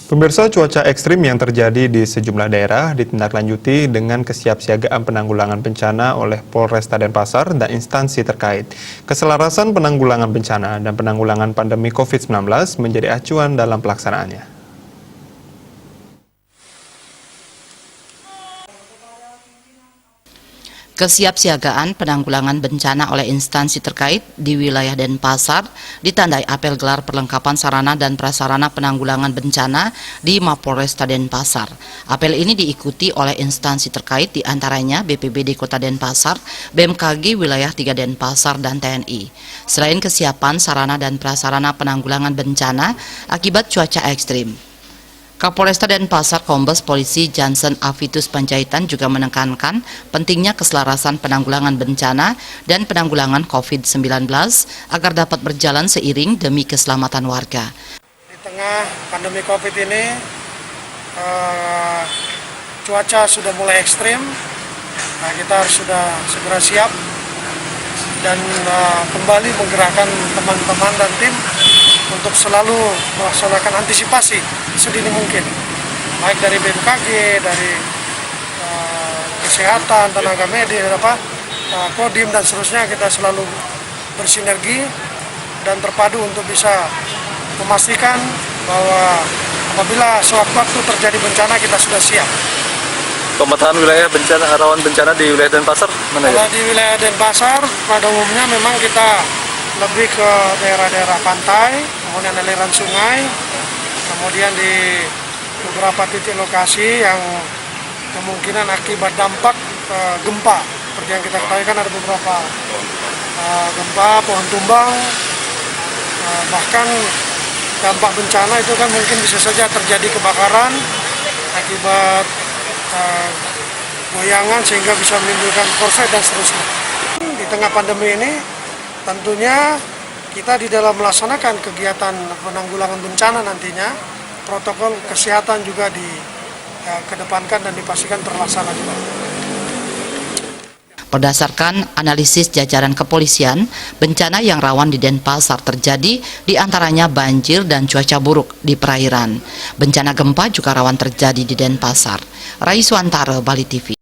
Pemirsa, cuaca ekstrim yang terjadi di sejumlah daerah ditindaklanjuti dengan kesiapsiagaan penanggulangan bencana oleh Polresta Denpasar dan instansi terkait. Keselarasan penanggulangan bencana dan penanggulangan pandemi COVID-19 menjadi acuan dalam pelaksanaannya. Kesiapsiagaan penanggulangan bencana oleh instansi terkait di wilayah Denpasar ditandai apel gelar perlengkapan sarana dan prasarana penanggulangan bencana di Mapolresta Denpasar. Apel ini diikuti oleh instansi terkait diantaranya BPBD Kota Denpasar, BMKG Wilayah 3 Denpasar, dan TNI. Selain kesiapan sarana dan prasarana penanggulangan bencana akibat cuaca ekstrim, Kapolresta Denpasar Kombes Polisi Jansen Avitus Panjaitan juga menekankan pentingnya keselarasan penanggulangan bencana dan penanggulangan COVID-19 agar dapat berjalan seiring demi keselamatan warga. Di tengah pandemi COVID ini, cuaca sudah mulai ekstrim, kita harus sudah segera siap dan kembali menggerakkan teman-teman dan tim untuk selalu melaksanakan antisipasi sedini mungkin, baik dari BMKG, dari kesehatan, tenaga medis, Kodim dan seterusnya. Kita selalu bersinergi dan terpadu untuk bisa memastikan bahwa apabila sewaktu-waktu terjadi bencana kita sudah siap. Pemetaan wilayah bencana, rawan bencana di wilayah Denpasar mana ya? Kalau di wilayah Denpasar pada umumnya memang kita lebih ke daerah-daerah pantai, kemudian aliran sungai, kemudian di beberapa titik lokasi yang kemungkinan akibat dampak gempa. Seperti yang kita ketahui kan ada beberapa gempa, pohon tumbang, bahkan dampak bencana itu kan mungkin bisa saja terjadi kebakaran akibat goyangan sehingga bisa menimbulkan korslet dan seterusnya. Di tengah pandemi ini tentunya kita di dalam melaksanakan kegiatan penanggulangan bencana nantinya protokol kesehatan juga dikedepankan dan dipastikan terlaksana juga. Berdasarkan analisis jajaran kepolisian, bencana yang rawan di Denpasar terjadi diantaranya banjir dan cuaca buruk di perairan. Bencana gempa juga rawan terjadi di Denpasar. Raiswantara, Bali TV.